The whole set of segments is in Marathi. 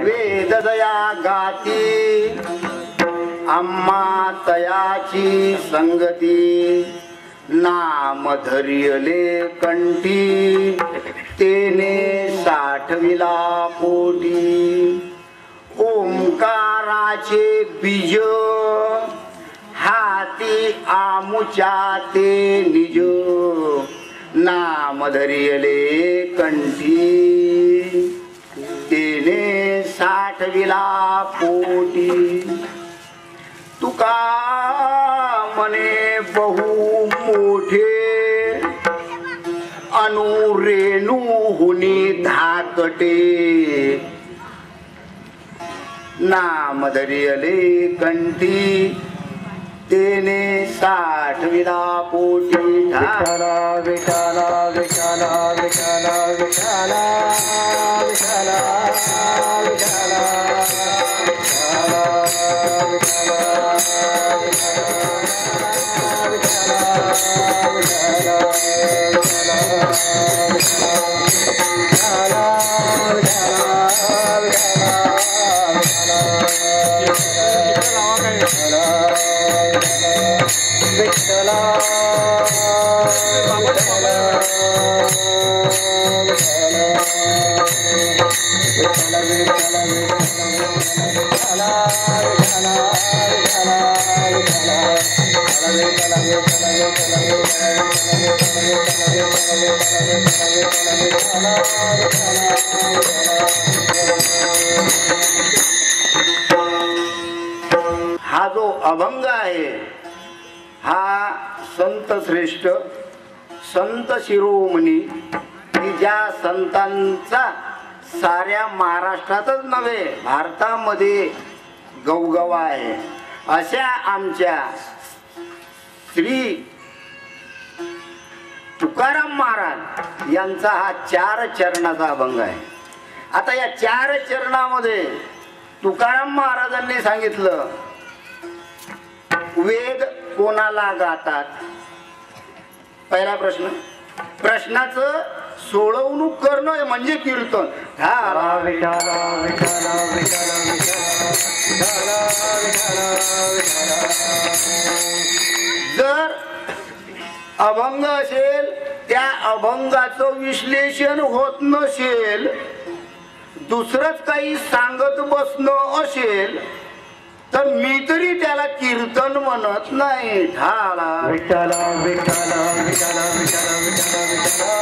वेददया गाती आम्हा तयाची संगती नाम धरियले कंठी तेने साठविला पोटी ओंकाराचे बीज हाती आमुच्या ते निज नाम धरियले कंठी तेने साठविला पोटी तुका मने बहु मोठे अनुरेणू हुनी धाकटे नाम धरियले कंठी तेने साठविला पोटी विठ्ठला विठ्ठला विठ्ठला विठ्ठला विठ्ठला विठ्ठला हा जो अभंग आहे हा संत श्रेष्ठ संत शिरोमणी की ज्या संतांचा साऱ्या महाराष्ट्रातच नव्हे भारतामध्ये गवगवा आहे अशा आमच्या श्री तुकाराम महाराज यांचा हा 4 चरणाचा अभंग आहे. आता या 4 चरणामध्ये तुकाराम महाराजांनी सांगितलं वेद कोणाला गातात. पहिला प्रश्न, प्रश्नाचं सोडवणूक करणं म्हणजे कीर्तन. जर अभंग असेल त्या अभंगाचं विश्लेषण होत नसेल दुसरंच काही सांगत बसणं असेल तर मी तरी त्याला कीर्तन म्हणत नाही. ठाला विठ्ठला विठ्ठला विठ्ठला विठ्ठला विठ्ठला विठ्ठला.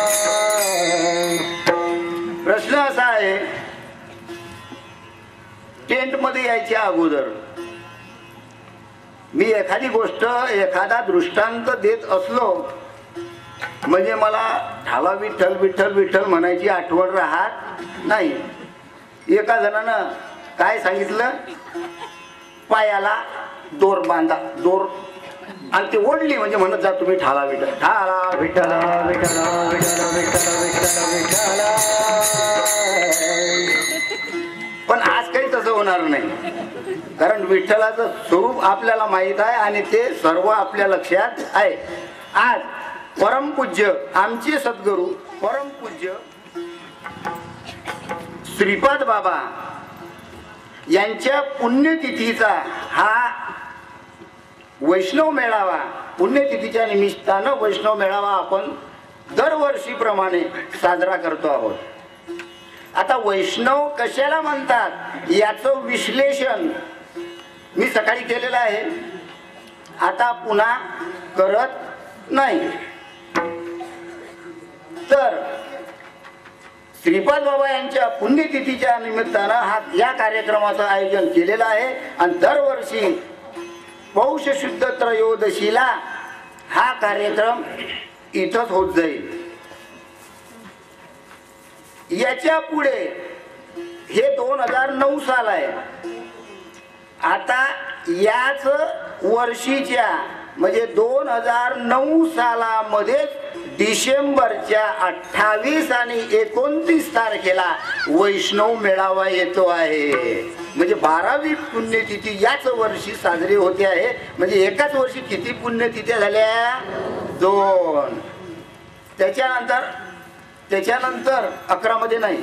प्रश्न असा आहे, टेंट मध्ये यायच्या अगोदर मी एखादी गोष्ट एखादा दृष्टांत देत असलो म्हणजे मला ठाला विठ्ठल विठ्ठल विठ्ठल म्हणायची आठवण राहत नाही. एका जणानं काय सांगितलं, पायाला दोर बांधा, दोर आणि ती ओढली म्हणजे म्हणत जा तुम्ही ठाला विठ्ठल ठाला विठ्ठला विठ्ठला विठ्ठला विठ्ठला विठ्ठला विठ्ठला. पण आज काही तसं होणार नाही कारण विठ्ठलाचं स्वरूप आपल्याला माहित आहे आणि ते सर्व आपल्या लक्षात आहे. आज परमपूज्य आमचे सद्गुरू परमपूज्य श्रीपाद बाबा यांच्या पुण्यतिथीचा हा वैष्णव मेळावा, पुण्यतिथीच्या निमित्तानं वैष्णव मेळावा आपण दरवर्षीप्रमाणे साजरा करतो आहोत. आता वैष्णव कशाला म्हणतात याचं विश्लेषण मी सकाळी केलेलं आहे, आता पुन्हा करत नाही. तर श्रीपाद बाबा यांच्या पुण्यतिथीच्या निमित्तानं या कार्यक्रमाचं आयोजन केलेलं आहे आणि दरवर्षी पौष शुद्ध त्रयोदशीला हा कार्यक्रम इथंच होत जाईल. याच्या पुढे हे 2009 साल आहे. आता याच वर्षीच्या म्हणजे 2009 सालामध्ये डिसेंबरच्या 28 आणि 29 तारखेला वैष्णव मेळावा येतो आहे. म्हणजे 12वी पुण्यतिथी याच वर्षी साजरी होते आहे. म्हणजे एकाच वर्षी किती पुण्यतिथ्या झाल्या? 2. त्याच्यानंतर 11 मध्ये नाही,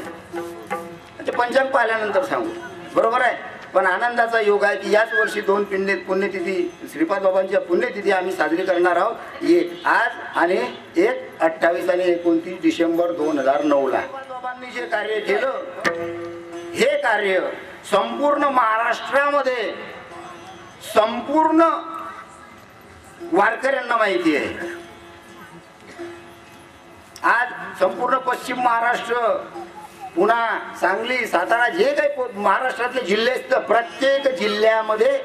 पंचांग पाहिल्यानंतर सांगू, बरोबर आहे. पण आनंदाचा योग आहे की याच वर्षी 2 पुण्यतिथी श्रीपाद बाबांच्या पुण्यतिथी आम्ही साजरी करणार आहोत. एक आज आणि एक 28 आणि 29 डिसेंबर 2009 ला. बाबांनी जे कार्य केलं हे कार्य संपूर्ण महाराष्ट्रामध्ये संपूर्ण वारकऱ्यांना माहिती आहे. आज संपूर्ण पश्चिम महाराष्ट्र, पुन्हा सांगली, सातारा, जे काही महाराष्ट्रातले जिल्हे आहेत, प्रत्येक जिल्ह्यामध्ये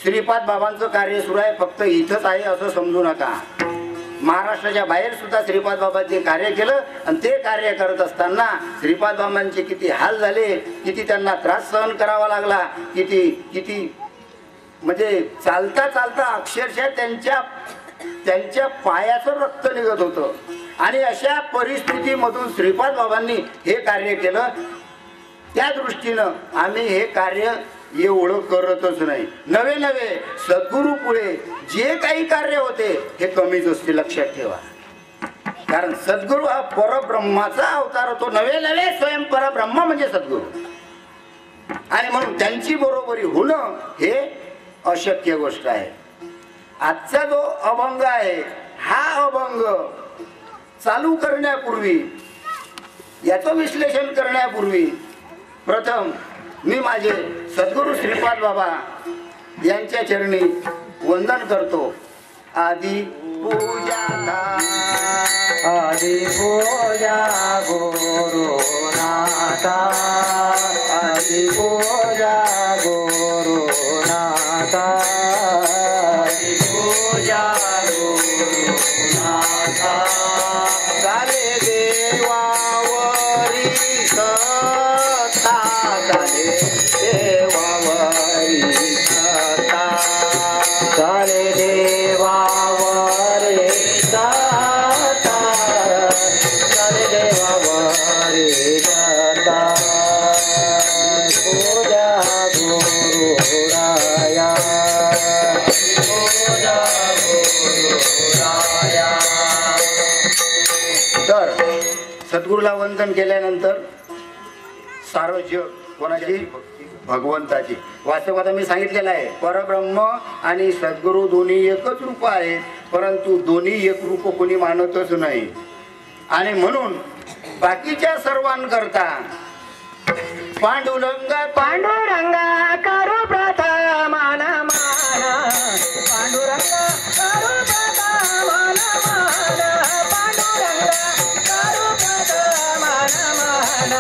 श्रीपाद बाबांचं कार्य सुरू आहे. फक्त इथंच आहे असं समजू नका. महाराष्ट्राच्या बाहेर सुद्धा श्रीपाद बाबांचे कार्य केलं आणि ते कार्य करत असताना श्रीपाद बाबांचे किती हाल झाले, किती त्यांना त्रास सहन करावा लागला, किती म्हणजे चालता चालता अक्षरशः त्यांच्या पायाचं रक्त निघत होतं. आणि अशा परिस्थितीमधून श्रीपाद बाबांनी हे कार्य केलं. त्या दृष्टीनं आम्ही हे कार्य एवढं करतच नाही. नवे सद्गुरू पुढे जे काही कार्य होते हे कमीच असते, लक्षात ठेवा. कारण सद्गुरू हा परब्रह्माचा अवतार होतो. नवे स्वयं परब्रह्म म्हणजे सद्गुरू. आणि म्हणून त्यांची बरोबरी होणं हे अशक्य गोष्ट आहे. आजचा जो अभंग आहे हा अभंग चालू करण्यापूर्वी, याचं विश्लेषण करण्यापूर्वी प्रथम मी माझे सद्गुरू श्रीपाद बाबा यांच्या चरणी वंदन करतो. आदि पूजा गुरुनाथा, आदि पूजा गुरुनाथा, आदि पूजा गुरुनाथा. झाले देवावरी सत्ता, झाले देवावरी सत्ता, झाले देवावरी सत्ता, झाले देवावरी सत्ता. पूजा गुरुराया, पूजा गुरुराया. तर सद्गुरूला वंदन केल्यानंतर सारं जग कोणाची? भगवंताची. वास्तवात मी सांगितलेलं आहे परब्रह्म आणि सद्गुरू दोन्ही एकच रूप आहेत, परंतु दोन्ही एक रूप कोणी मानतच नाही. आणि म्हणून बाकीच्या सर्वांकरता पांडुरंगा पांडुरंगा करू प्रथम मान मान, पांडुरंगा करू प्रथम मान मान, पांडुरंगा करू प्रथम मान मान,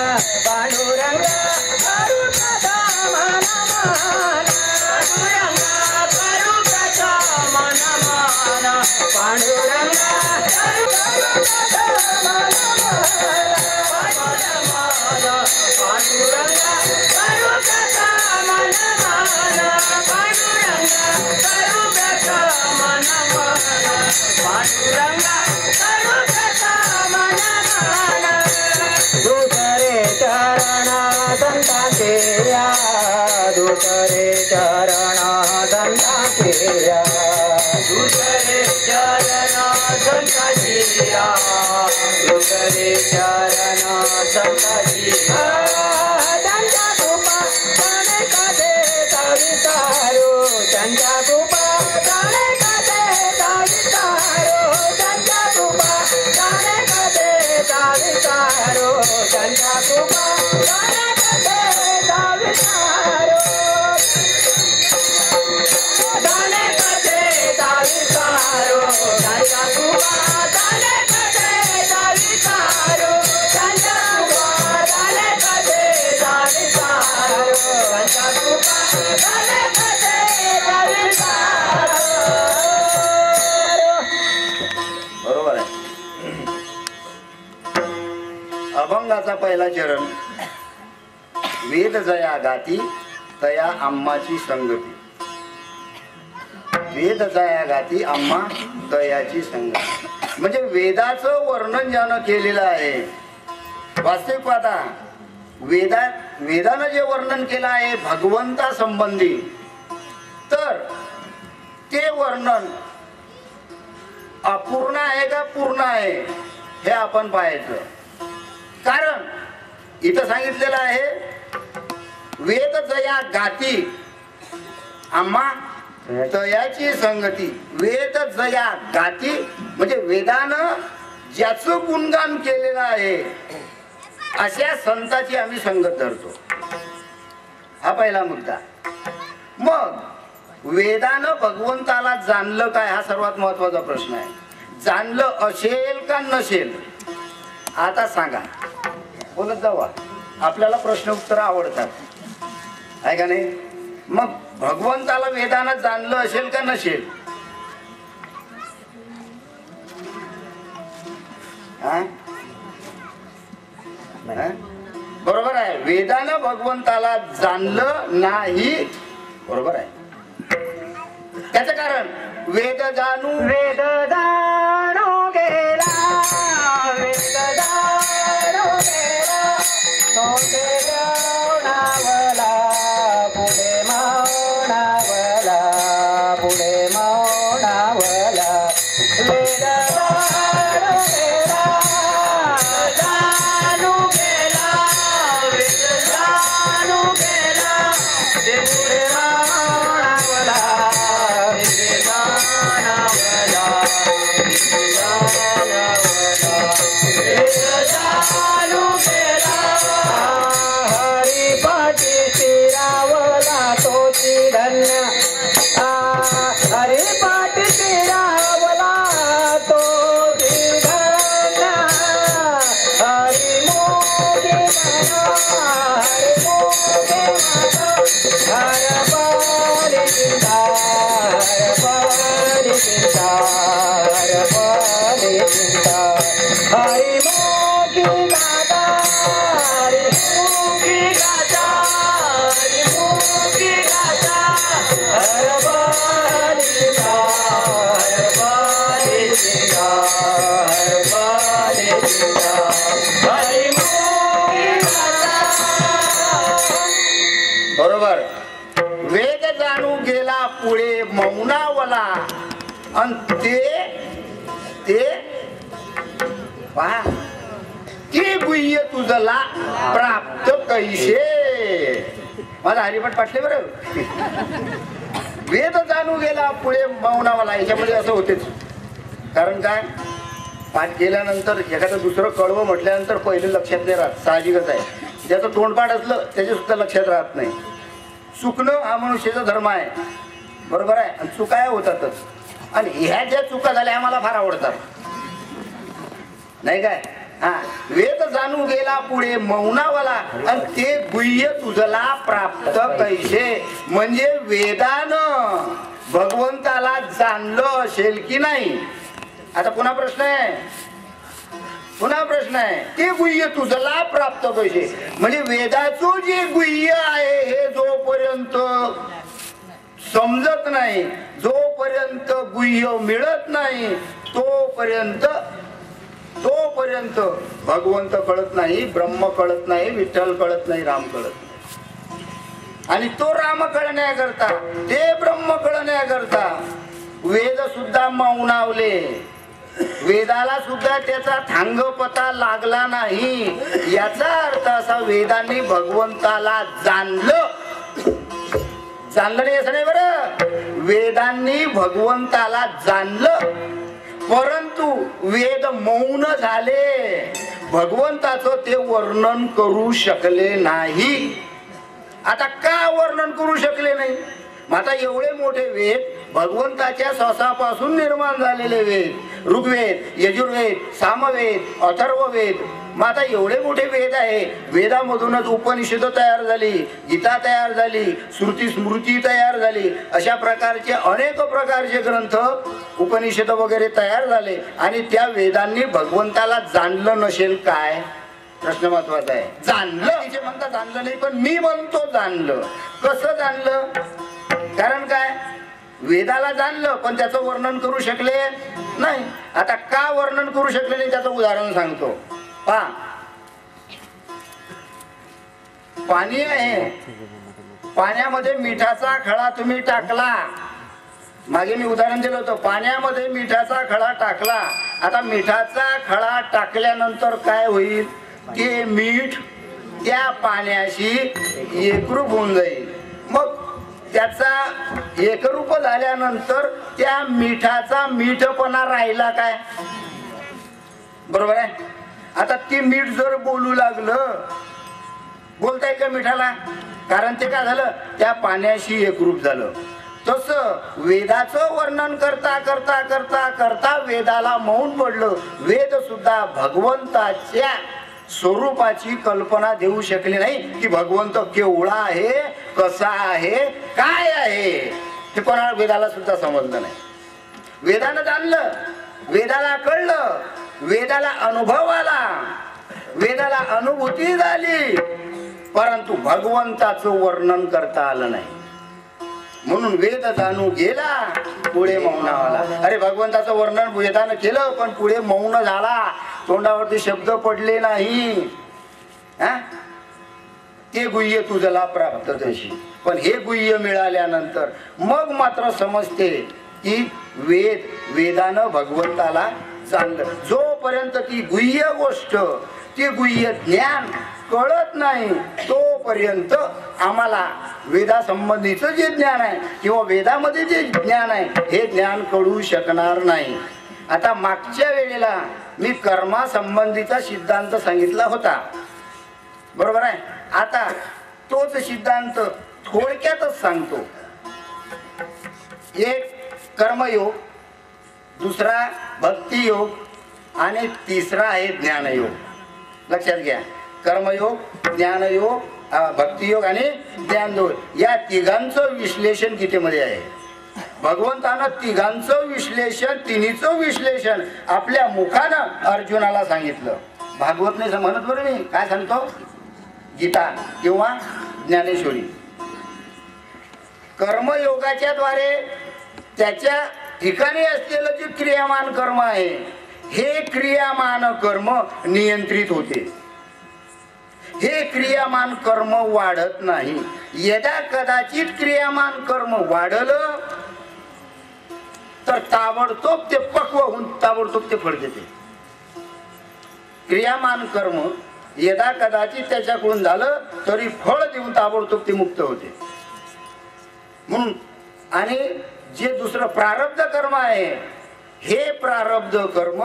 पांडुरंगा करू प्रथम मान मान, पांडुरंगा करू प्रथम मान मान, पांडुरंगा करू प्रथम मान मान, पांडुरंगा करू प्रथम मान मान, पांडुरंगा करू प्रथम मान मान, पांडुरंगा करू प्रथम मान मान. दुसरे चरण संतांचे या, दुसरे चरण संतांचे या, दुसरे चरण संतांचे या, दुसरे चरण संतांचे या. त्यांच्या कृपा जाणे कसे विचारो, त्यांच्या कृपा जाणे कसे विचारो, त्यांच्या कृपा जाणे कसे विचारो, त्यांच्या कृपा जाणे कसे विचारो, जाणे कसे विचारो, त्यांच्या कृपा जाणे कसे विचारो, त्यांच्या कृपा जाणे कसे विचारो, त्यांच्या कृपा जाणे कसे विचारो. बरोबर आहे. अभंगाचा पहिला चरण. वेद जया गाती तया आम्हाची संगती. वेद जया गाती आम्हा तयाची संगती म्हणजे वेदाचं वर्णन ज्यानं केलेलं आहे. वास्तविक पाहता वेदानं जे वर्णन केलं आहे भगवंता संबंधी, तर ते वर्णन अपूर्ण आहे का पूर्ण आहे हे आपण पाहायचं. कारण इथं सांगितलेलं आहे वेद जया गाती आम्हा तयाची संगती. वेद जया गाती म्हणजे वेदानं ज्याचं गुणगान केलेलं आहे अशा संताची आम्ही संगत धरतो. हा पहिला मुद्दा. मग वेदानं भगवंताला जाणलं काय हा सर्वात महत्वाचा प्रश्न आहे. जाणलं असेल का नसेल आता सांगा, बोलत जावा. आपल्याला प्रश्न उत्तर आवडतात आहे का नाही. मग भगवंताला वेदानं जाणलं असेल का नसेल? बरोबर आहे. वेदानं भगवंताला जाणलं नाही, बरोबर आहे. त्याचं कारण वेद जाणू गेला, वेद जाणू गेला, तो मौनावला, पुढे मौनावला, पुढे मौनावला. वेद जाणू गेला, जाणू गेला, वेद जाणू गेला, ते पुढे मौनावला, वेद जाणवला, वेद जाणू गेला. हरिपाठी शिरावला तोची धन्य, हरिपाठी शिरावला तोची धन्य. हरिमुखे हरिमुखे हरपाली चिंता, हरपाली चिंता, हरपाली चिंता. हरिमुखी गाता, हरिमुखी गाता, हरिमुखी गाता, हरपाली चिंता, हरपाली चिंता, हरपाली चिंता. हरिमुखी गाता. बरोबर. वेद जाणू गेला पुढे मौनावला, आणि ते पहा की गुह्य तुझला प्राप्त कैसे. माझा हरिभट पाठले बरं. वेद जाणू गेला पुढे मौनावला, याच्यामध्ये असं होतेच. कारण काय, पाठ केल्यानंतर एखादं दुसरं कडवं म्हटल्यानंतर पहिले लक्षात नाही राहत, साहजिकच आहे. ज्याचं तोंडपाठ असलं त्याचे सुद्धा लक्षात राहत नाही. चुकणं हा मनुष्याचा धर्म आहे, बरोबर आहे. आणि चुका होतातच. आणि ह्या ज्या चुका झाल्या ह्या मला फार आवडतात, नाही काय. हा, वेद जाणू गेला पुढे मौनावला, आणि ते गुह्य तुझला प्राप्त कैसे. म्हणजे वेदानं भगवंताला जाणलं असेल की नाही. आता पुन्हा प्रश्न आहे, पुन्हा प्रश्न आहे, ते गुह्य तुझला प्राप्त कैसे. म्हणजे वेदाचं जे गुह्य आहे हे जोपर्यंत समजत नाही, जोपर्यंत गुह्य मिळत नाही, तोपर्यंत भगवंत कळत नाही, ब्रह्म कळत नाही, विठ्ठल कळत नाही, राम कळत नाही. आणि तो राम कळण्याकरता, ते ब्रह्म कळण्याकरता वेद सुद्धा मौनावले. वेदाला सुद्धा त्याचा थांगपता लागला नाही. याचा अर्थ असा, वेदांनी भगवंताला जाणलं नाही असं नाही बरं. वेदांनी भगवंताला जाणलं, परंतु वेद मौन झाले, भगवंताचं ते वर्णन करू शकले नाही. आता का वर्णन करू शकले नाही? आता एवढे मोठे वेद, भगवंताच्या श्वासापासून निर्माण झालेले वेद, ऋग्वेद, यजुर्वेद, सामवेद, अथर्ववेद. मग आता एवढे मोठे वेद आहे, वेदामधूनच उपनिषद तयार झाली, गीता तयार झाली, श्रुती स्मृती तयार झाली. अशा प्रकारचे अनेक प्रकारचे ग्रंथ, उपनिषद वगैरे तयार झाले. आणि त्या वेदांनी भगवंताला जाणलं नसेल काय? प्रश्न महत्वाचा आहे. जाणलं, तिचे म्हणता जाणलं नाही, पण मी म्हणतो जाणलं. कसं जाणलं? कारण काय, वेदाला जाणलं पण त्याचं वर्णन करू शकले नाही. आता का वर्णन करू शकले नाही त्याचं उदाहरण सांगतो. पहा, पाणी आहे, पाण्यामध्ये मिठाचा खडा तुम्ही टाकला, मागे मी उदाहरण दिलं होतं, पाण्यामध्ये मिठाचा खडा टाकला. आता मिठाचा खडा टाकल्यानंतर काय होईल, ते मीठ त्या पाण्याशी एकरूप होऊन जाईल. मग त्याचा एकरूप झाल्यानंतर त्या मिठाचा मीठपणा राहिला काय, बरोबर आहे. आता ती मीठ जर बोलू लागलं, बोलताय का मिठाला, कारण ते काय झालं, त्या पाण्याशी एकरूप झालं. तसं वेदाचं वर्णन करता करता करता करता वेदाला मौन पडलं. वेद सुद्धा भगवंताच्या स्वरूपाची कल्पना देऊ शकले नाही, की भगवंत केवढा आहे, कसा आहे, काय आहे, हे कोणाला वेदाला सुद्धा समजलं नाही. वेदानं जाणलं, वेदाला कळलं, वेदाला अनुभव आला, वेदाला अनुभूती झाली, परंतु भगवंताचं वर्णन करता आलं नाही. म्हणून वेद जाणू गेला, पुढे मौनावाला. अरे भगवंताचं वर्णन वेदानं केलं, पण पुढे मौन झाला, तोंडावरती शब्द पडले नाही. ते गुह्य तुझला प्राप्त तशी. पण हे गुह्य मिळाल्यानंतर मग मात्र समजते की वेदानं भगवंताला जाणलं. जोपर्यंत ती गुह्य गोष्ट, ती गुह्य ज्ञान कळत नाही, तोपर्यंत आम्हाला वेदासंबंधीचं जे ज्ञान आहे किंवा वेदामध्ये जे ज्ञान आहे, हे ज्ञान कळू शकणार नाही. आता मागच्या वेळेला मी कर्मासंबंधीचा सिद्धांत सांगितला होता, बरोबर आहे. आता तोच सिद्धांत थोडक्यातच सांगतो. एक कर्मयोग, दुसरा भक्तियोग आणि तिसरा आहे ज्ञानयोग. लक्षात घ्या, कर्मयोग, ज्ञानयोग, भक्तियोग आणि ज्ञानयोग, या तिघांचं विश्लेषण गीतेमध्ये आहे. भगवंतानं तिघांचं विश्लेषण, तिन्हीचं विश्लेषण आपल्या मुखानं अर्जुनाला सांगितलं. भागवत नाही म्हणत, बरं मी काय सांगतो, गीता किंवा ज्ञानेश्वरी. कर्मयोगाच्या द्वारे त्याच्या ठिकाणी असलेलं जे क्रियामान कर्म आहे, हे क्रियामान कर्म नियंत्रित होते. हे क्रियामान कर्म वाढत नाही. यदा कदाचित क्रियामान कर्म वाढलं तर ताबडतोब ते पक्व होऊन ताबडतोब ते फळ देते. क्रियामान कर्म यदा कदाचित त्याच्याकडून झालं तरी फळ देऊन ताबडतोब ते मुक्त होते. म्हणून आणि जे दुसरं प्रारब्ध कर्म आहे, हे प्रारब्ध कर्म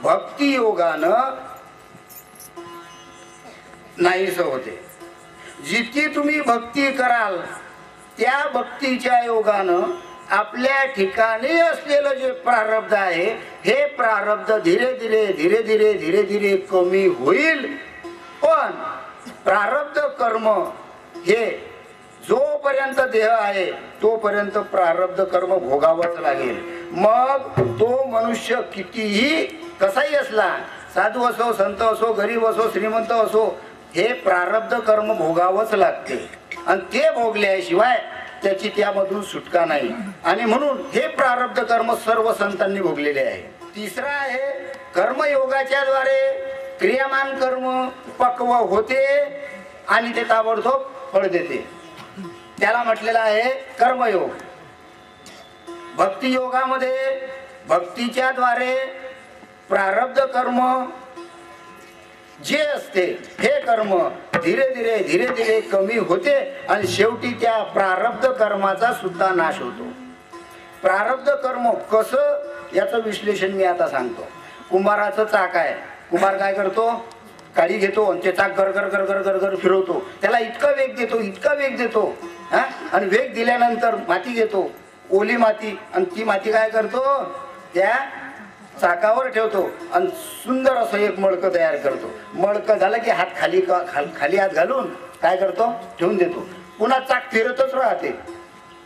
भक्ती योगानं नाहीस होते. जितकी तुम्ही भक्ती कराल, त्या भक्तीच्या योगानं आपल्या ठिकाणी असलेलं जे प्रारब्ध आहे, हे प्रारब्ध धीरे धीरे धीरे धीरे धीरे धीरे कमी होईल. पण प्रारब्ध कर्म हे जोपर्यंत देह आहे तोपर्यंत प्रारब्ध कर्म भोगावंच लागेल. मग तो मनुष्य कितीही कसाही असला, साधू असो, संत असो, गरीब असो, श्रीमंत असो, हे प्रारब्ध कर्म भोगावंच लागते. आणि ते भोगल्याशिवाय त्याची त्यामधून सुटका नाही. आणि म्हणून हे प्रारब्ध कर्म सर्व संतांनी भोगलेले आहे. तिसरा आहे कर्मयोगाच्या द्वारे क्रियामान कर्म पक्व होते आणि ते ताबडतोब फळ देते. त्याला म्हटलेलं आहे कर्मयोग. भक्ती योगामध्ये भक्तीच्या द्वारे प्रारब्ध कर्म जे असते, हे कर्म धीरे धीरे धीरे धीरे कमी होते आणि शेवटी त्या प्रारब्ध कर्माचा सुद्धा नाश होतो. प्रारब्ध कर्म कसं, याचं विश्लेषण मी आता सांगतो. कुंभाराचं चाक आहे. कुंभार काय करतो, काळी घेतो आणि ते चाक गर गर गर गर गर गर फिरवतो. त्याला इतका वेग देतो, इतका वेग देतो, आणि वेग दिल्यानंतर माती घेतो, ओली माती, आणि ती माती काय करतो, त्या चाकावर ठेवतो आणि सुंदर असं एक मडकं तयार करतो. मडकं झालं की हात खाली खाली हात घालून काय करतो, ठेवून देतो. पुन्हा चाक फिरतच राहते,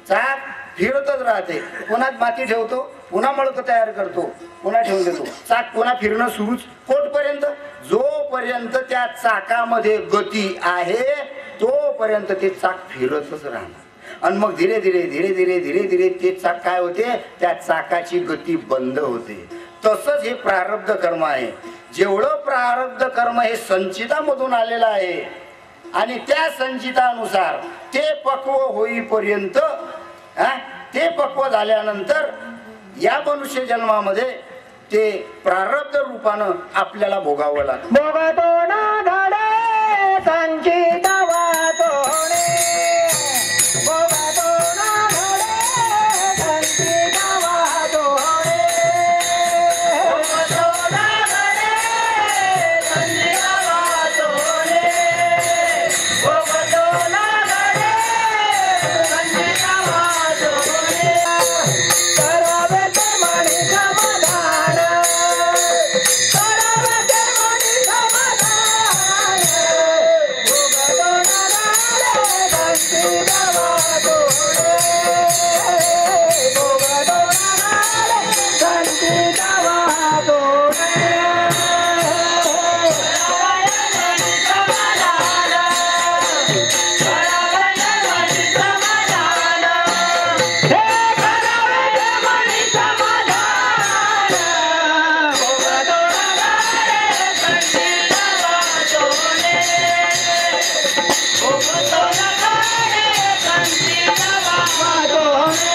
चाक फिरतच राहते. पुन्हा माती ठेवतो, पुन्हा मडकं तयार करतो, पुन्हा ठेवून देतो. चाक पुन्हा फिरणं सुरूच कोठपर्यंत, जोपर्यंत त्या चाकामध्ये गती आहे तोपर्यंत ते चाक फिरतच राहणार. आणि मग धीरे धीरे धीरे धीरे धीरे धीरे ते चाक काय होते, त्या चाकाची गती बंद होते. तसंच हे प्रारब्ध कर्म आहे. जेवढं प्रारब्ध कर्म हे संचितामधून आलेलं आहे, आणि त्या संचितानुसार ते पक्व होईपर्यंत ते पक्व झाल्यानंतर या मनुष्य जन्मामध्ये ते प्रारब्ध रूपानं आपल्याला भोगावं लागतं. भोगतो ना घडे संचित वाचोणे, भोगतो ना घडे संचित वाचोणे, भोगतो ना घडे संचित वाचोणे, भोगतो ना घडे संचित वाचोणे. करावे ते म्हणे समाधान, करावे ते म्हणे समाधान, भोगतो ना घडे संचित वाचोणे, भोगतो ना घडे संचित वाचोणे.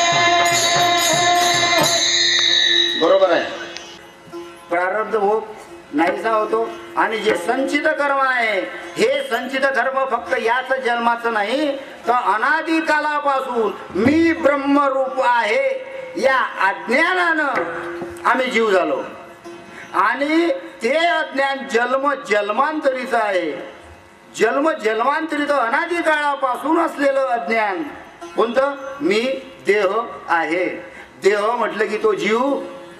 बरोबर आहे. प्रारब्ध भोग नाहीसा होतो आणि जे संचित कर्म आहे हे संचित कर्म फक्त याच जन्माचं नाही तर अनादी कालापासून मी ब्रह्मरूप आहे या अज्ञानानं आम्ही जीव झालो आणि ते अज्ञान जन्म जन्मांतरीचं आहे. जन्म जन्मांतरीचं अनादी काळापासून असलेलं अज्ञान कोणतं? मी देह आहे. देह म्हटलं की तो जीव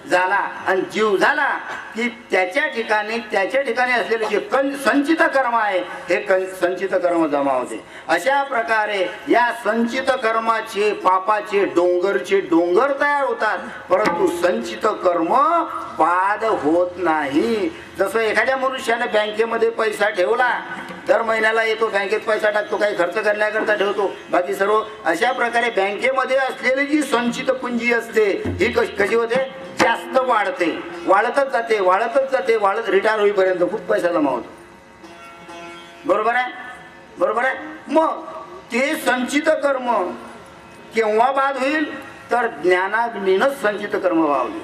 झाला आणि जीव झाला की त्याच्या ठिकाणी असलेले जे संचित कर्म आहे हे संचित कर्म जमा होते. अशा प्रकारे या संचित कर्माचे पापाचे डोंगर तयार होतात परंतु संचित कर्म बाद होत नाही. जसं एखाद्या मनुष्याने बँकेमध्ये पैसा ठेवला, दर महिन्याला येतो बँकेत पैसा टाकतो, काही खर्च करण्याकरता ठेवतो, बाकी सर्व. अशा प्रकारे बँकेमध्ये असलेली जी संचित पुंजी असते ही कशी होते? जास्त वाढतच जाते रिटायर होईपर्यंत खूप पैसा जमा होतो. बरोबर आहे. मग ते संचित कर्म केव्हा बाद होईल तर ज्ञानाग्नीनच संचित कर्म वावले.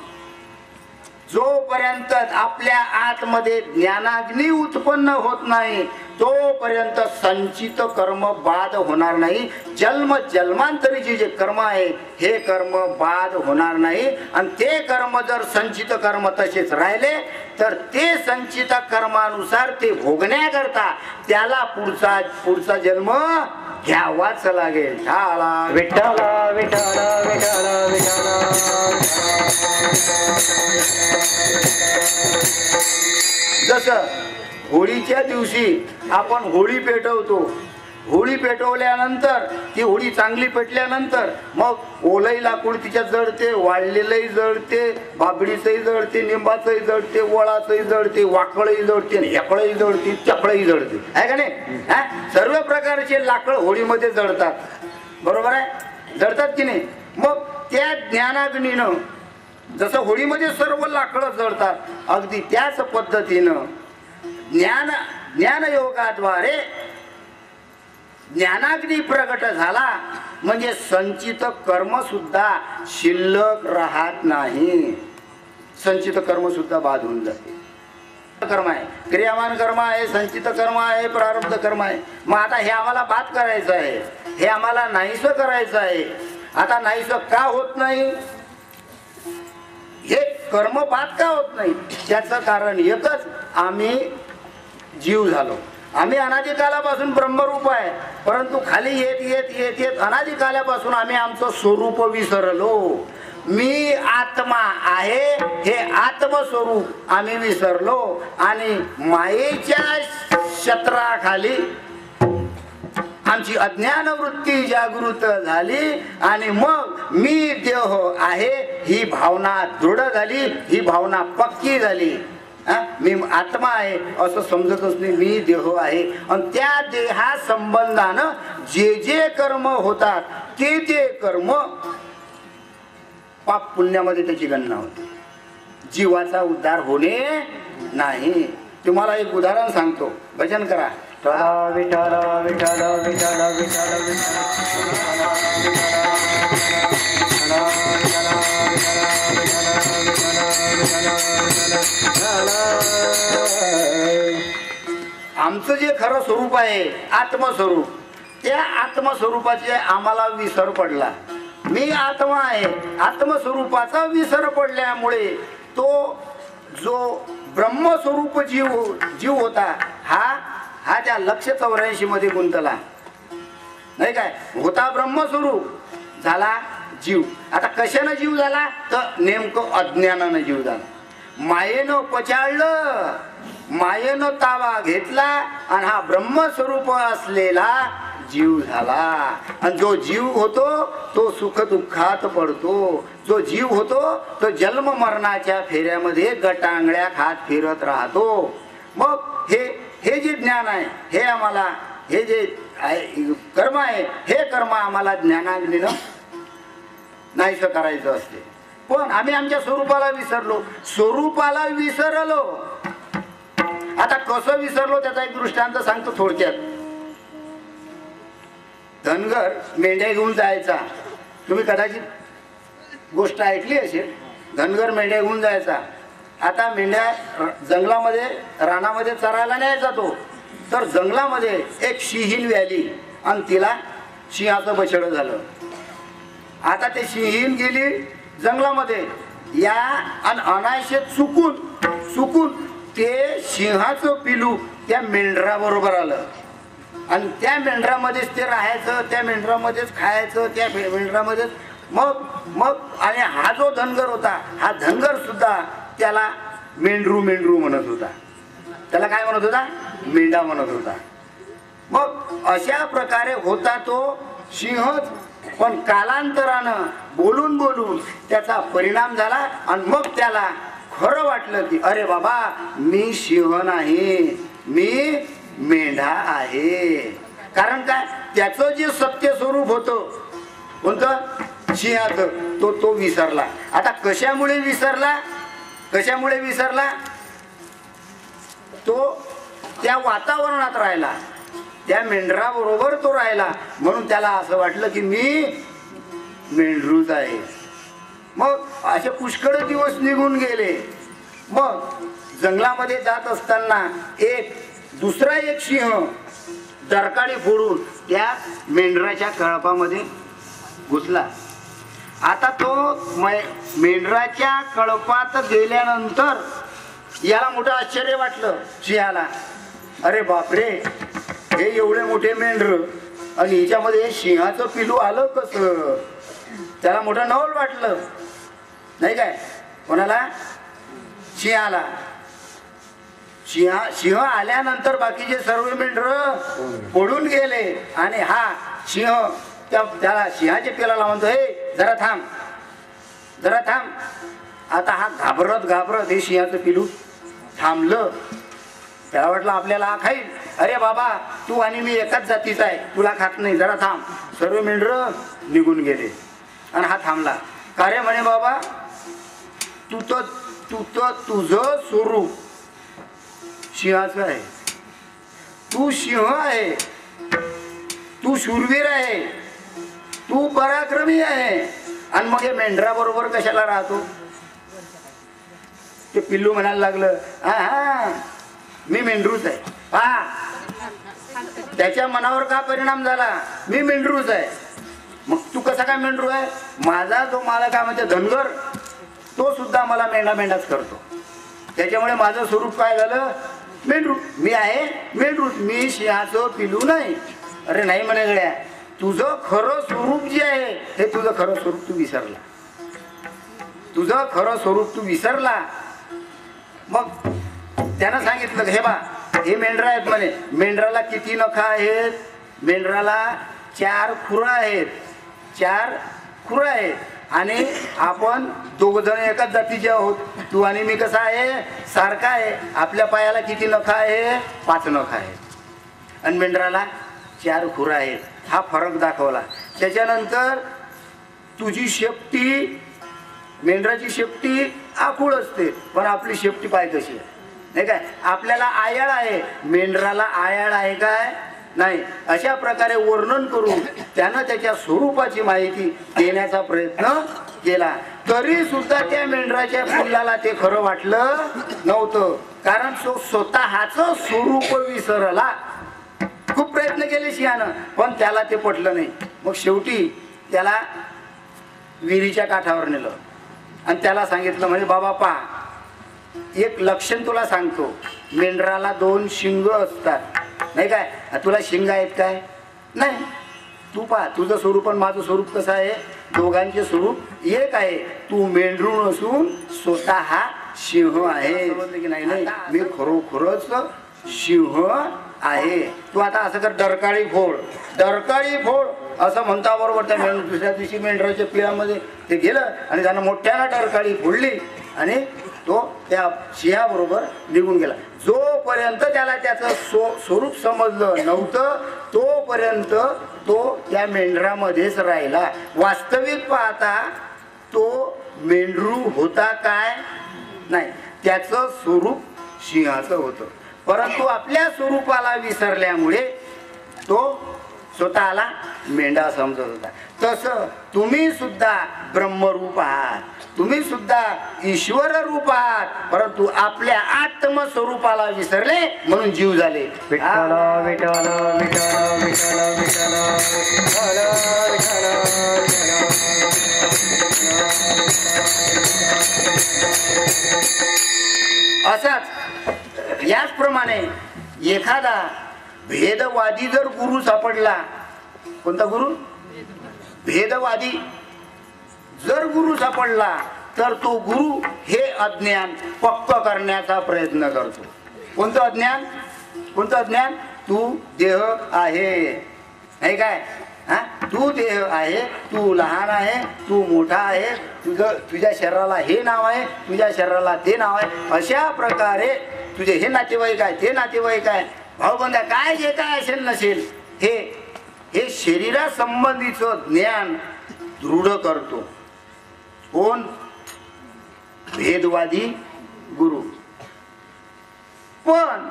जोपर्यंत आपल्या आतमध्ये ज्ञानाग्नी उत्पन्न होत नाही तोपर्यंत संचित कर्म बाद होणार नाही. जन्मांतरीचे जे कर्म आहे हे कर्म बाद होणार नाही आणि ते कर्म जर संचित कर्म तसेच राहिले तर ते संचित कर्मानुसार ते भोगण्याकरता त्याला पुढचा जन्म घ्यावाच लागेल. विठ्ठल विठ्ठल विठ्ठल विठ्ठल. जसं होळीच्या दिवशी आपण होळी पेटवतो, होळी पेटवल्यानंतर ती होळी चांगली पेटल्यानंतर मग ओलही लाकूड तिच्यात जळते, वाळलेलंही जळते, बाबडीचंही जळते, निंबाचंही जळते, वळाचंही जळते, वाकळही जळते, हेकळही जळते, चपळही जळते, आहे का नाही? सर्व प्रकारचे लाकड होळीमध्ये जळतात. बरोबर आहे, जळतात की नाही? मग त्या ज्ञानाग्नीनं जसं होळीमध्ये सर्व लाकडं जळतात अगदी त्याच पद्धतीनं ज्ञानयोगाद्वारे ज्ञानाग्नी प्रगट झाला म्हणजे संचित कर्म सुद्धा शिल्लक राहत नाही. संचित कर्म सुद्धा बाद होऊन जाते. कर्म आहे, क्रियामान कर्म आहे, संचित कर्म आहे, प्रारब्ध कर्म आहे. मग आता हे आम्हाला बाद करायचं आहे, हे आम्हाला नाहीसं करायचं आहे. आता नाहीसं का होत नाही? हे कर्म बाद का होत नाही? त्याचं कारण एकच, आम्ही जीव झालो. आम्ही अनादी कालापासून ब्रह्मरूप आहे परंतु खाली येत येत येत येत अनादी कालापासून आम्ही आमचं स्वरूप विसरलो. मी आत्मा आहे हे आत्मस्वरूप आम्ही विसरलो आणि मायेच्या छत्राखाली आमची अज्ञान वृत्ती जागृत झाली आणि मग मी देह आहे ही भावना दृढ झाली, ही भावना पक्की झाली. मी आत्मा आहे असं समजतच नाही, मी देह आहे. आणि त्या देहा संबंधानं जे जे कर्म होतात ते कर्म पाप पुण्यामध्ये त्याची गणना होते. जीवाचा उद्धार होणे नाही. तुम्हाला एक उदाहरण सांगतो, भजन करा. विठ्ठल विठ्ठल विठ्ठल विठ्ठल आमचं जे खरं स्वरूप आहे आत्मस्वरूप, त्या आत्मस्वरूपाचे आम्हाला विसर पडला. मी आत्मा आहे, आत्मस्वरूपाचा विसर पडल्यामुळे तो जो ब्रह्मस्वरूप जीव होता हा त्या 184 मध्ये गुंतला नाही काय. होता ब्रह्मस्वरूप, झाला जीव. आता कशानं जीव झाला तर नेमकं अज्ञानानं जीव झाला. मायेनं पचाळलं, मायेनं ताबा घेतला आणि हा ब्रह्मस्वरूप असलेला जीव झाला. आणि जो जीव होतो तो सुख दुःखात पडतो. जो जीव होतो तो जन्म मरणाच्या फेऱ्यामध्ये गटांगळ्या खात फिरत राहतो. मग हे जे ज्ञान आहे हे आम्हाला, हे जे कर्म आहे हे कर्म आम्हाला ज्ञानाग्नीनं नाहीसं करायचं असते. पण आम्ही आमच्या स्वरूपाला विसरलो. स्वरूपाला विसरलो. आता कसं विसरलो त्याचा एक दृष्टांत सांगतो थोडक्यात. धनगर मेंढ्या घेऊन जायचा. तुम्ही कदाचित गोष्ट ऐकली असेल. धनगर मेंढ्या घेऊन जायचा. आता मेंढ्या जंगलामध्ये रानामध्ये चरायला न्यायचा तो. तर जंगलामध्ये एक सिंहीण व्याली आणि तिला सिंहाचं बछडं झालं. आता ते सिंहीण गेली जंगलामध्ये या आणि अनायसे चुकून ते सिंहाचं पिलू त्या मेंढराबरोबर आलं आणि त्या मेंढरामध्येच ते राहायचं, त्या मेंढरामध्येच खायचं, त्या मेंढरामध्येच मग आणि हा जो धनगर होता हा धनगर सुद्धा त्याला मेंढरू म्हणत होता. त्याला काय म्हणत होता? मेंढा म्हणत होता. मग अशा प्रकारे होता तो सिंहच. पण कालांतरानं बोलून त्याचा परिणाम झाला आणि मग त्याला खरं वाटलं की अरे बाबा मी सिंह नाही, मी मेंढा आहे. कारण काय, त्याचं जे सत्य स्वरूप होतं कोणतं सिंहाचं तो विसरला. आता कशामुळे विसरला तो त्या वातावरणात राहिला, त्या मेंढराबरोबर तो राहिला. म्हणून त्याला असं वाटलं की मी मेंढरूच आहे. मग असे पुष्कळ दिवस निघून गेले. मग जंगलामध्ये जात असताना दुसरा एक सिंह दरकाळी फोडून त्या मेंढराच्या कळपामध्ये घुसला. आता तो मेंढराच्या कळपात गेल्यानंतर याला मोठं आश्चर्य वाटलं सिंहाला. अरे बापरे, हे एवढे मोठे मेंढर आणि हिच्यामध्ये सिंहाचं पिलू आलं कसं. त्याला मोठं नवल वाटलं नाही काय. कोणाला? सिंहाला. सिंह आल्यानंतर बाकीचे सर्व मेंढर पडून गेले आणि हा सिंह त्याला सिंहाच्या पिलाला म्हणतो, हे जरा थांब. आता हा घाबरत हे सिंहाचं पिलू थांबलं. त्याला वाटलं आपल्याला हा खाईल. अरे बाबा तू आणि मी एकाच जातीचा आहे, तुला खात नाही, जरा थांब. सर्व मेंढर निघून गेले आणि हा थांबला. का रे म्हणे बाबा, तू तर तुझं स्वरूप सिंहाचं आहे. तू सिंह आहे, तू शूरवीर आहे, तू पराक्रमी आहे आणि मग हे मेंढरा बरोबर कशाला राहतो. ते पिल्लू म्हणायला लागलं, हा मी मेंढरूच आहे. त्याच्या मनावर का परिणाम झाला, मी मेंढरूच आहे. मग तू कसा काय मेंढरू आहे. माझा जो मला काय म्हणते धनगर तो सुद्धा मला मेंढाच करतो. त्याच्यामुळे माझं स्वरूप काय झालं, मेंढरू. मी आहे मेंढरू, मी सिंहाचं पिलू नाही. अरे नाही म्हणे गड्या, तुझं खरं स्वरूप जे आहे हे तुझं खरं स्वरूप तू विसरला. मग त्यानं सांगितलं, हे बा हे मेंढरा आहेत म्हणे. मेंढराला किती नखं आहेत. मेंढराला 4 खुरं आहेत आणि आपण दोघ जण एकाच जातीचे आहोत. तू आणि मी कसा आहे, सारखा आहे. आपल्या पायाला किती नखं आहे, 5 नखं आहेत आणि मेंढराला 4 खुरं आहेत. हा फरक दाखवला. त्याच्यानंतर तुझी शेपटी, मेंढराची शेपटी आखूड असते पण आपली शेपटी पाय कशी आहे. नाही काय. आपल्याला आयाळ आहे, मेंढराला आयाळ आहे काय नाही. अशा प्रकारे वर्णन करून त्यानं त्याच्या स्वरूपाची माहिती देण्याचा प्रयत्न केला. तरी सुद्धा त्या मेंढराच्या पिल्लाला ते खरं वाटलं नव्हतं, कारण तो स्वतःच स्वरूप विसरला. खूप प्रयत्न केले सिंहानं, पण त्याला ते पटलं नाही. मग शेवटी त्याला विहिरीच्या काठावर नेलं आणि त्याला सांगितलं, म्हणजे बाबा पहा, एक लक्षण तुला सांगतो, मेंढराला 2 शिंग असतात नाही काय. तुला शिंग आहेत काय नाही. तू पहा, तुझं स्वरूप आणि माझं स्वरूप कसं आहे, दोघांचे स्वरूप एक आहे. तू मेंढरू नसून स्वतः हा सिंह आहे. समजलं की नाही. नाही, मी खरोखरच सिंह आहे. तू आता असं कर, डरकाळी फोड, डरकाळी फोड असं म्हणता बरोबर त्या दुसऱ्या दिवशी मेंढराच्या पिळामध्ये ते गेलं आणि त्यानं मोठ्याला डरकाळी फोडली आणि तो त्या सिंहाबरोबर निघून गेला. जोपर्यंत त्याला त्याचं स्वरूप समजलं नव्हतं तोपर्यंत तो त्या मेंढरामध्येच राहिला. वास्तविक पाहता तो मेंढरू होता काय नाही, त्याचं स्वरूप सिंहाचं होतं. परंतु आपल्या स्वरूपाला विसरल्यामुळे तो स्वतःला मेंढा समजत होता. तसं तुम्ही सुद्धा ब्रह्मरूप आहात, तुम्ही सुद्धा ईश्वर रूप आहात, परंतु आपल्या आत्मस्वरूपाला विसरले म्हणून जीव झाले. विठ्ठल विठ्ठल विठ्ठल विठ्ठल विठ्ठल असाच याचप्रमाणे एखादा भेदवादी जर गुरु सापडला, कोणता गुरु, भेदवादी जर गुरु सापडला तर तो गुरु हे अज्ञान पक्क करण्याचा प्रयत्न करतो. कोणतं अज्ञान, कोणतं अज्ञान, तू देह आहे नाही काय, हा तू देह आहे, तू लहान आहे, तू मोठा आहे, तुझ्या शरीराला हे नाव आहे, तुझ्या शरीराला ते नाव आहे, अशा प्रकारे तुझे हे नातेवाईक आहे, ते नातेवाईक आहे, भाऊबंद काय जे काय असेल नसेल, हे शरीरा संबंधीचं ज्ञान दृढ करतो. कोण, भेदवादी गुरु. पण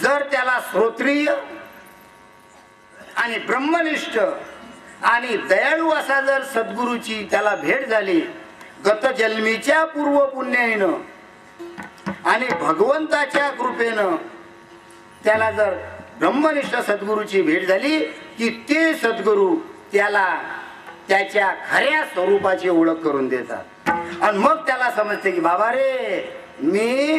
जर त्याला श्रोत्रिय आणि ब्रह्मनिष्ठ आणि दयाळू असा जर सद्गुरूची त्याला भेट झाली, गतजन्मीच्या पूर्व पुण्याईनं आणि भगवंताच्या कृपेनं त्याला जर ब्रह्मनिष्ठ सद्गुरूची भेट झाली की ते सद्गुरू त्याला त्याच्या खऱ्या स्वरूपाची ओळख करून देतात. आणि मग त्याला समजते की बाबा रे, मी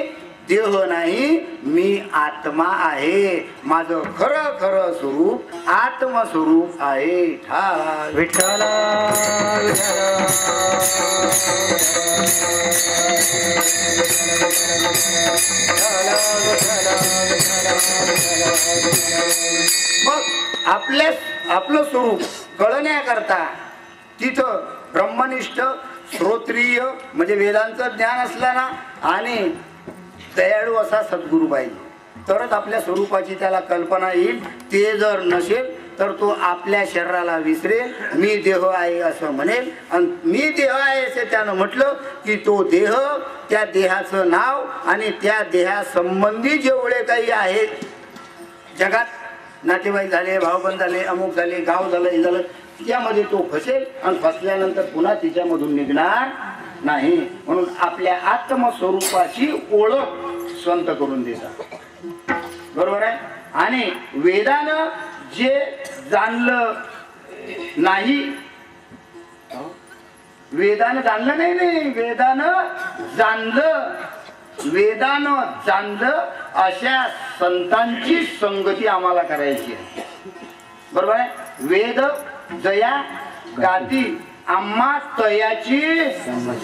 देह नाही, मी आत्मा आहे, माझं खरं खरं स्वरूप आत्मस्वरूप आहे. ठार विठ्ठल मग आपलं स्वरूप कळण्याकरता तिथं ब्रह्मनिष्ठ श्रोत्रिय म्हणजे वेदांचं ज्ञान असलं ना आणि दयाळू असा सद्गुरू पाहिजे, तरच आपल्या स्वरूपाची त्याला कल्पना येईल. ते जर नसेल तर तो आपल्या शरीराला विसरेल, मी देह आहे असं म्हणेल. आणि मी देह आहे असे त्यानं म्हटलं की तो देह, त्या देहाचं नाव आणि त्या देहासंबंधी जेवढे काही आहेत जगात, नातेवाईक झाले, भावबंद झाले, अमुक झाले, गाव झालं, हे झालं, त्यामध्ये तो फसेल आणि फसल्यानंतर पुन्हा तिच्यामधून निघणार नाही. म्हणून आपल्या आत्मस्वरूपाची ओळख संत करून देतात. बरोबर आहे. आणि वेदानं जे जाणलं नाही, वेदानं जाणलं नाही, वेदानं जाणलं अशा संतांची संगती आम्हाला करायची आहे. बरोबर आहे. वेद जया गाती आम्हा तयाची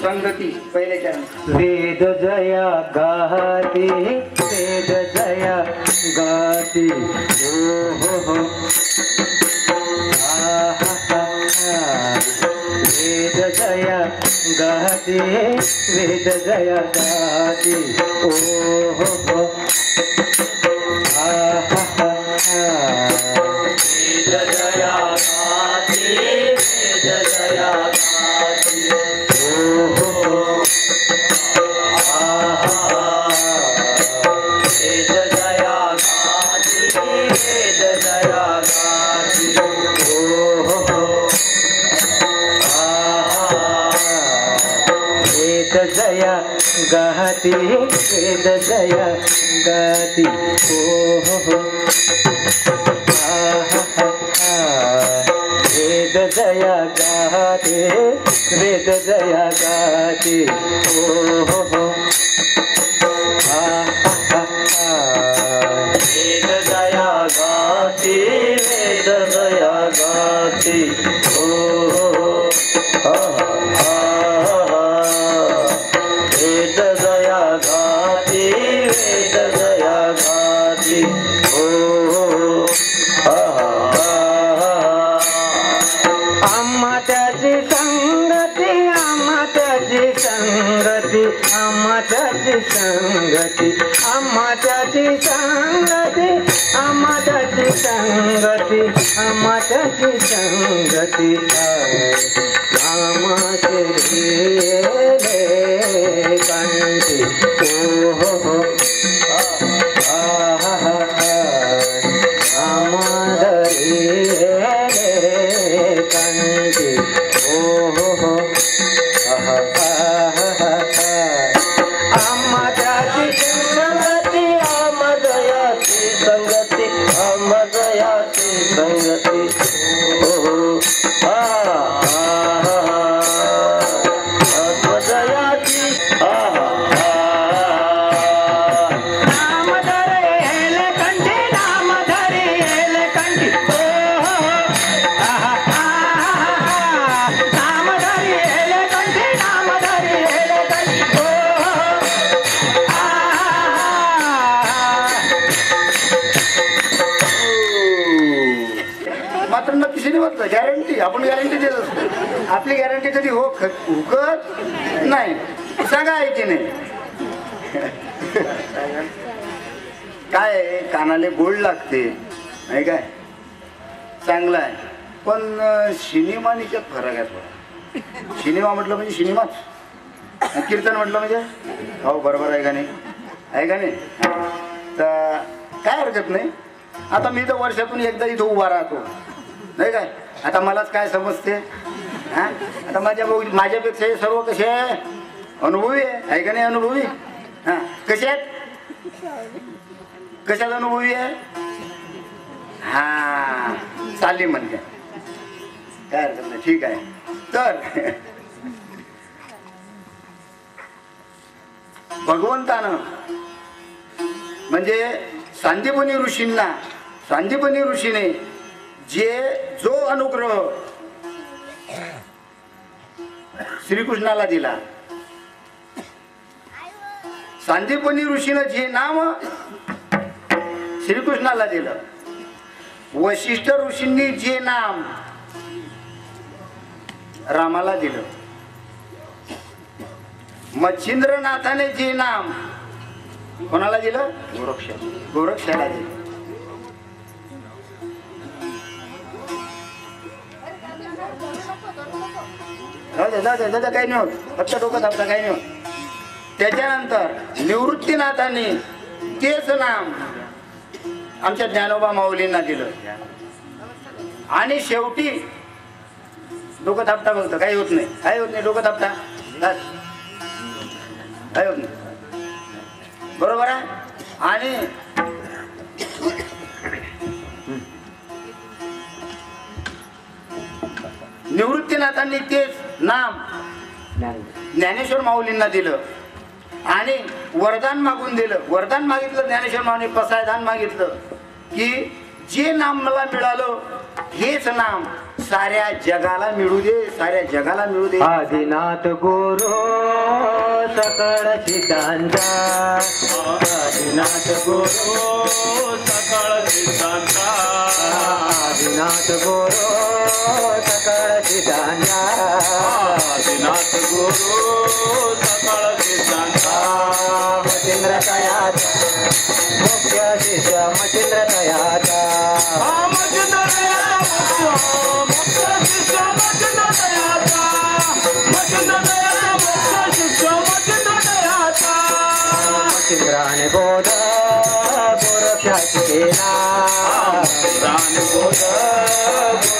संगती. पहिल्याच्या वेद जया गाती, वेद जया गाती, हो हो हो, वेद जया गाती, वेद जया गाती, ओ हो हो, वेद जया गाती, वेद जया गाती, ओ हो हो, गाती वेद जया गाती हो वेद जया गाते वेद जया गाते हो वेद जया गाती वेद जया गाती हो वेद जया गाती वेद जया गाती हो आम्हा त्याची संगती आम्हा त्याची संगती आम्हा त्याची संगती आम्हा त्याची संगती आम्हा त्याची संगती आम्हा त्याची संगती नामाचे कंठी हो कंठी हो आम्हा त्याची संगती आम्हा दयाची संगती आम्हा दयाची संगती हो आत्मदयाची नाम धरेल कंठी नाम धरेल कंठी नाम धरेल कंठी नाम धरेल कंठी मात्र नक्की नाही म्हटलं गॅरंटी आपण गॅरंटी देत असतो आपली गॅरंटी कधी हुकत नाही सांगा आहे की नाही काय आहे, कानाले गोड लागते नाही काय चांगलं आहे पण सिनेमानीच्यात फरक आहे थोडा सिनेमा म्हटलं म्हणजे सिनेमाच कीर्तन म्हटलं म्हणजे हो बरोबर आहे का नाही तर काय हरकत नाही आता मी तर वर्षातून एकदा इथं उभा राहतो नाही काय आता मलाच काय समजते हां आता माझ्यापेक्षा हे सर्व कसे आहे अनुभवी आहे का नाही अनुभवी हां कसे आहेत कशात अनुभवी आहे हां चालली म्हणते काय हरकत नाही ठीक आहे तर भगवंतानं म्हणजे सांदीपनी ऋषीने जो अनुग्रह श्रीकृष्णाला दिला सांदीपनी ऋषीनं जे नाम श्रीकृष्णाला दिलं वशिष्ठ ऋषींनी जे नाम रामाला दिलं मच्छिंद्रनाथाने जे नाम कोणाला दिलं गोरक्षाला दिलं दादा काही नाही होत फक्त डोकं थांबता काही नाही होत त्याच्यानंतर निवृत्तीनाथांनी तेच नाम आमच्या ज्ञानोबा माऊलींना दिलं आणि शेवटी डोकं थापता बघतं काही होत नाही डोकं थापता काही होत नाही बरोबर आहे आणि निवृत्तीनाथांनी तेच नाम ज्ञानेश्वर माऊलींना दिलं आणि वरदान मागून दिलं वरदान मागितलं ज्ञानेश्वर माऊली पसायदान मागितलं की जे नाम मला मिळालं हेच नाम साऱ्या जगाला मिळू दे आदिनाथ गुरु सकळ सिद्धांता आदिनाथ गुरु सकळ सिद्धांता आदिनाथ गुरु सकळ सिद्धांता आदिनाथ गुरु सकळ सिद्धांता मचिंद्र तयाचा मुख्य शिष्य मचिंद्र तयाचा मचिंद्राने बोध गोरक्षाची केला मचिंद्राने बोध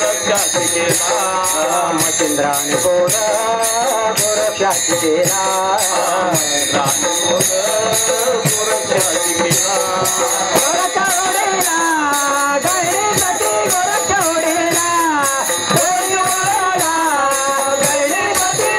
गोरक्षाची रामचंद्राने गोर गोरक्षाची केला गोरक्षवडेला गणपती गोरक्षवडेला गणपती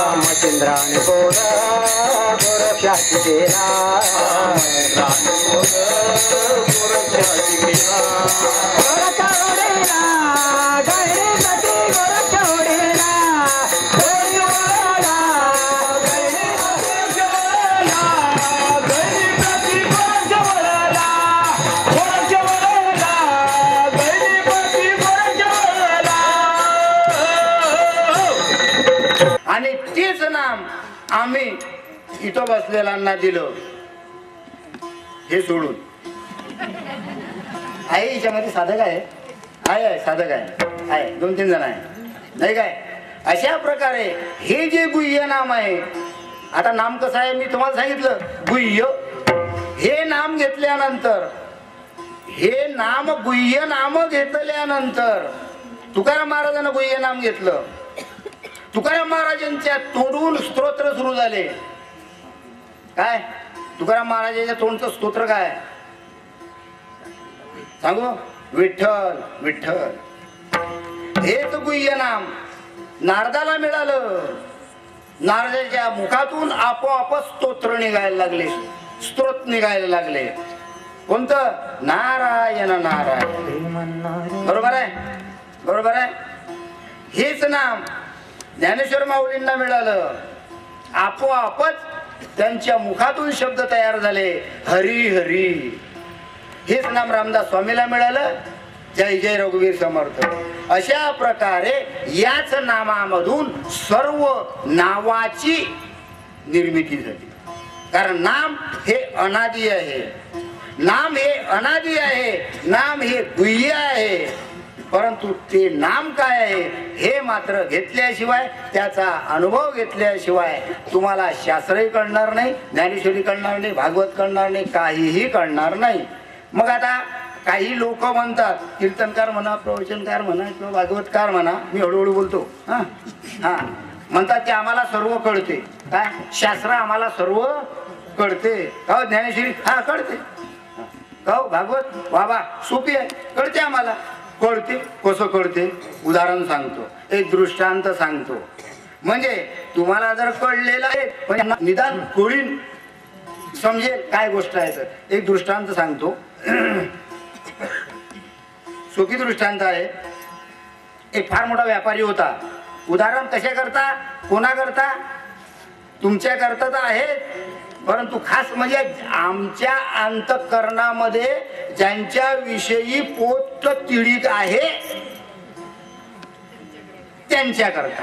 रामचंद्राने गोर गोरक्षाची केला गोरक्षवडेला गणपती गोरक्षवडेला आणि तेच नाम आम्ही इथं बसलेल्यांना दिलं हे सोडून. आहे याच्यामध्ये साधक आहे साधक आहे 2-3 जण आहे नाही काय. अशा प्रकारे हे जे गुह्य नाम आहे, आता नाम कसं आहे मी तुम्हाला सांगितलं गुह्य. हे नाम घेतल्यानंतर गुह्य नाम घेतल्यानंतर तुकाराम महाराजांना गुह्य नाम घेतलं. तुकाराम महाराजांच्या तोंडून स्तोत्र सुरू झाले. काय तुकाराम महाराजांच्या तोंडचं स्तोत्र काय सांगू? विठ्ठल विठ्ठल. हेच गुह्य नाम नारदाला मिळालं. नारदाच्या मुखातून आपोआपच स्तोत्र निघायला लागले, स्तोत्र निघायला लागले. कोणतं? नारायण नारायण. बरोबर आहे बरोबर आहे. हेच नाम ज्ञानेश्वर माऊलींना मिळालं. आपोआपच त्यांच्या मुखातून शब्द तयार झाले, हरी हरी. हेच नाम रामदास स्वामीला मिळालं. जय जय रघुवीर समर्थ. अशा प्रकारे याच नामामधून सर्व नावाची निर्मिती झाली. कारण नाम हे अनादी आहे, नाम हे अनादी आहे, नाम हे गुह्य आहे. परंतु ते नाम काय आहे हे मात्र घेतल्याशिवाय, त्याचा अनुभव घेतल्याशिवाय तुम्हाला शास्त्रही कळणार नाही, ज्ञानेश्वरी कळणार नाही, भागवत कळणार नाही, काहीही कळणार नाही. मग आता काही लोक म्हणतात, कीर्तनकार म्हणा, प्रवचनकार म्हणा किंवा भागवतकार म्हणा, मी हळूहळू बोलतो हा हा म्हणतात की आम्हाला सर्व कळते. काय शास्त्र आम्हाला सर्व कळते. का ज्ञानेश्वरी? हा कळते. का भागवत? बाबा सोपी आहे, कळते आम्हाला. कळते. कसं कळते? उदाहरण सांगतो, एक दृष्टांत सांगतो. म्हणजे तुम्हाला जर कळलेलं आहे पण निदान कळीन समजेल काय गोष्ट आहे. तर एक दृष्टांत सांगतो. सोपी दृष्टांत आहे. एक फार मोठा व्यापारी होता. उदाहरण कशा करता, कोणा करता? तुमच्या करता तर आहे, परंतु खास म्हणजे आमच्या अंतःकरणामध्ये ज्यांच्या विषयी पोट तिडीक आहे त्यांच्या करता.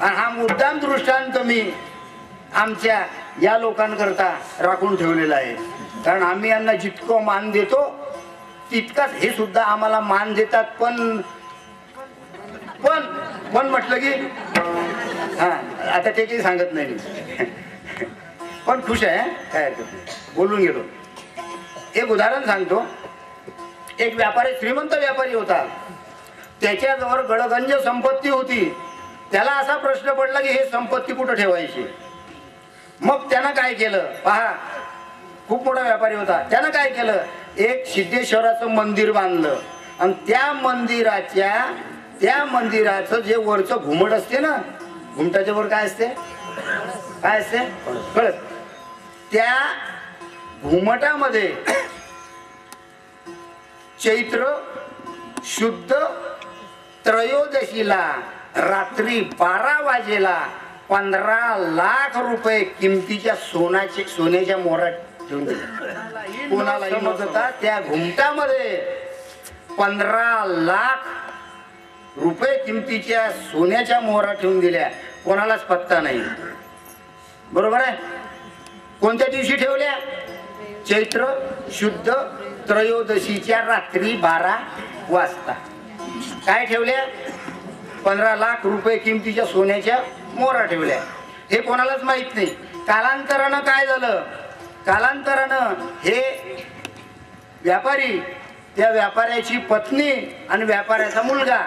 हा मुद्दाम दृष्टांत मी आमच्या या लोकांकरता राखून ठेवलेला आहे. कारण आम्ही यांना जितकं मान देतो तितकाच हे सुद्धा आम्हाला मान देतात. पण पण पण म्हटलं की हा आता ते काही सांगत नाही पण खुश आहे, काय हरकत नाही, बोलून गेलो. एक उदाहरण सांगतो. एक व्यापारी, श्रीमंत व्यापारी होता. त्याच्याजवळ गडगंज संपत्ती होती. त्याला असा प्रश्न पडला की हे संपत्ती कुठं ठेवायची. मग त्यानं काय केलं पहा, खूप मोठा व्यापारी होता. त्यानं काय केलं, एक सिद्धेश्वराचं मंदिर बांधलं आणि त्या मंदिराचं जे वरचं घुमट असते ना, घुमटाच्या वर काय असते, काय असते कळत, त्या घुमटामध्ये चैत्र शुद्ध त्रयोदशीला रात्री 12 वाजेला 15 लाख रुपये किमतीच्या सोन्याच्या मोहरा ठेवून दिल्या. कोणालाही मत होता त्या घुमटामध्ये 15 लाख रुपये किमतीच्या सोन्याच्या मोहरा ठेवून दिल्या. कोणालाच पत्ता नाही. बरोबर आहे. कोणत्या दिवशी ठेवल्या? चैत्र शुद्ध त्रयोदशीच्या रात्री 12 वाजता. काय ठेवल्या? 15 लाख रुपये किमतीच्या सोन्याच्या मोहरा ठेवल्या. हे कोणालाच माहित नाही. कालांतरानं काय झालं? कालांतरानं हे व्यापारी, त्या व्यापाऱ्याची पत्नी आणि व्यापाऱ्याचा मुलगा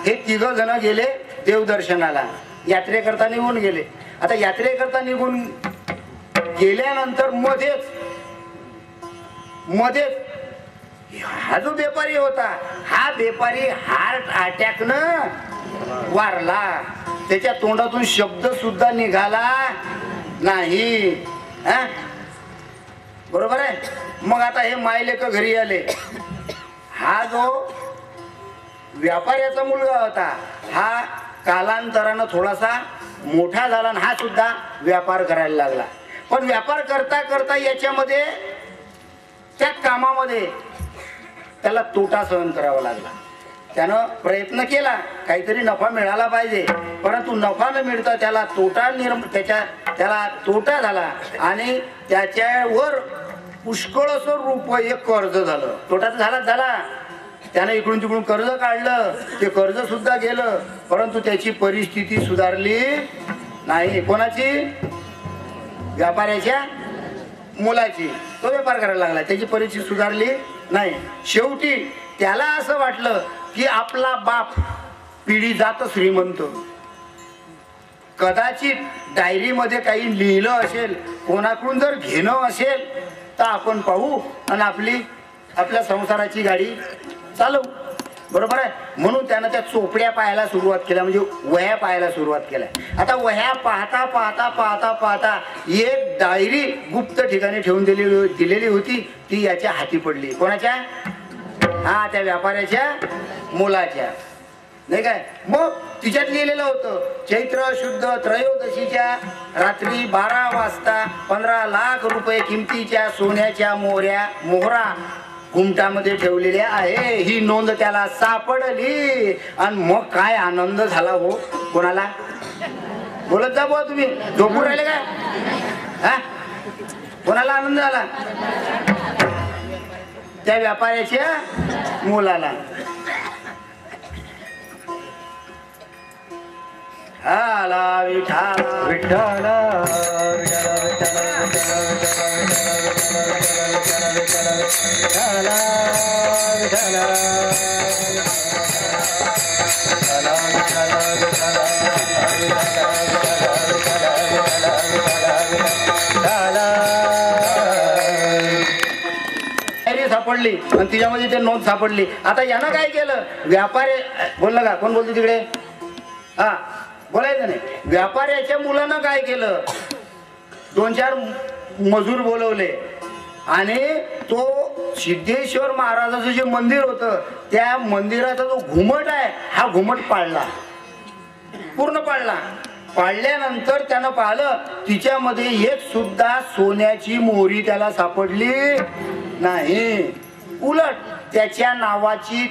हे 3 जण गेले देवदर्शनाला. यात्रेकरता निघून गेले. आता यात्रेकरता निघून गेल्यानंतर मध्येच हा जो व्यापारी होता, हा व्यापारी हार्ट अटॅकनं वारला. त्याच्या तोंडातून शब्द सुद्धा निघाला नाही. बरोबर आहे. मग आता हे मायलेक घरी आले. हा जो व्यापाऱ्याचा मुलगा होता हा कालांतरानं थोडासा मोठा झाला आणि हा सुद्धा व्यापार करायला लागला. पण व्यापार करता करता याच्यामध्ये त्या कामामध्ये त्याला तोटा सहन करावा लागला. त्यानं प्रयत्न केला काहीतरी नफा मिळाला पाहिजे, परंतु नफा न मिळता त्याला त्याला तोटा झाला आणि त्याच्यावर पुष्कळसं रुपये कर्ज झालं. तोटा झाला. त्यानं इकडून तिकडून कर्ज काढलं. ते कर्ज सुद्धा गेलं, परंतु त्याची परिस्थिती सुधारली नाही. कोणाची? व्यापाऱ्याच्या मुलाची. तो व्यापार करायला लागला, त्याची परिस्थिती सुधारली नाही. शेवटी त्याला असं वाटलं की आपला बाप पिढी जात श्रीमंत, कदाचित डायरीमध्ये काही लिहिलं असेल, कोणाकडून जर घेणं असेल तर आपण पाहू आणि आपल्या संसाराची गाडी चालवू. बरोबर आहे. म्हणून त्यानं त्या चोपड्या पाहायला सुरुवात केल्या, म्हणजे वह्या पाहायला सुरुवात केल्या. आता वह्या पाहता पाहता पाहता पाहता एक डायरी गुप्त ठिकाणी ठेवून दिलेली होती. ती याच्या हाती पडली. कोणाच्या? हा, त्या व्यापाऱ्याच्या मुलाच्या, नाही काय. मग तिच्यात लिहिलेलं होतं चैत्र शुद्ध त्रयोदशीच्या रात्री 12 वाजता 15 लाख रुपये किमतीच्या सोन्याच्या मोहरा घुमटामध्ये ठेवलेल्या आहे. ही नोंद त्याला सापडली आणि मग काय आनंद झाला हो. कोणाला? बोलत जा बुवा तुम्ही. झोपून राहिले काय? हा, कोणाला आनंद झाला? त्या व्यापाऱ्याच्या मुलाला. आला विठाला विठ्ठला सापडली आणि तिच्यामध्ये ते नोंद सापडली. आता यानं काय केलं? व्यापारी बोललं का? कोण बोलतो तिकडे? हा, बोलायचं नाही. व्यापाऱ्याच्या मुलानं काय केलं? 2-4 मजूर बोलवले आणि तो सिद्धेश्वर महाराजाचं जे मंदिर होतं त्या मंदिराचा जो घुमट आहे हा घुमट पाडला, पूर्ण पाडला. पाडल्यानंतर त्यानं पाहिलं तिच्यामध्ये एक सुद्धा सोन्याची मोहरी त्याला सापडली नाही. उलट त्याच्या नावाची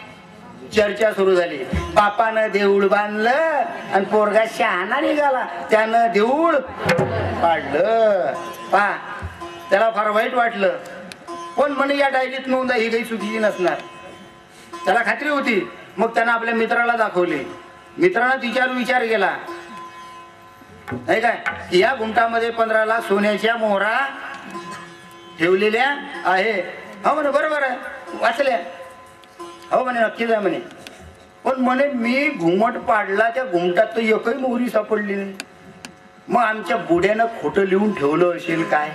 चर्चा सुरू झाली. बापानं देऊळ बांधलं आणि पोरगा शहाणा निघाला, त्यानं देऊळ पाडलं. पहा, त्याला फार वाईट वाटलं. पण म्हणे या डायरीत नोंद ही काही चुकीची नसणार, त्याला खात्री होती. मग त्यानं आपल्या मित्राला दाखवली. मित्रानं तिच्यावर विचार केला, नाही काय, या गुंटामध्ये 15 लाख सोन्याच्या मोहरा ठेवलेल्या आहे. हो म्हणे, बरोबर आहे, वाचल्या. हो म्हणे, नक्कीच आहे म्हणे. पण म्हणे मी घुमट पाडला, त्या घुमटात तर एकही मोहरी सापडली नाही. मग आमच्या बुड्यानं खोटं लिहून ठेवलं असेल काय,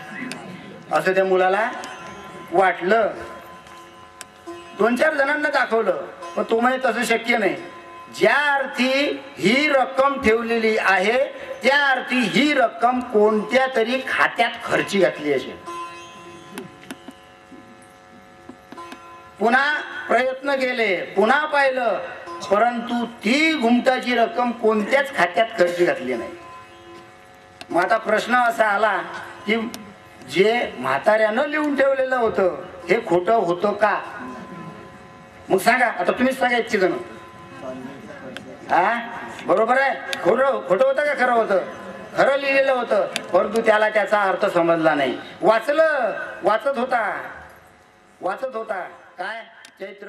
असं त्या मुलाला वाटलं. 2-4 जणांना दाखवलं, पण तो म्हणे तसं शक्य नाही. ज्या अर्थी ही रक्कम ठेवलेली आहे त्या अर्थी ही रक्कम कोणत्या तरी खात्यात खर्ची घातली असेल. पुन्हा प्रयत्न केले, पुन्हा पाहिलं, परंतु ती घुमटाची रक्कम कोणत्याच खात्यात खर्ची घातली नाही. मग आता प्रश्न असा आला की जे म्हाताऱ्यानं लिहून ठेवलेलं होतं हे खोटं होतं का? मग सांगा, आता तुम्हीच सांगा इतकी जण. हा, बरोबर आहे. खोटं होतं का खरं होतं? खरं लिहिलेलं होतं, परंतु त्याला त्याचा अर्थ समजला नाही. वाचत होता काय चैत्र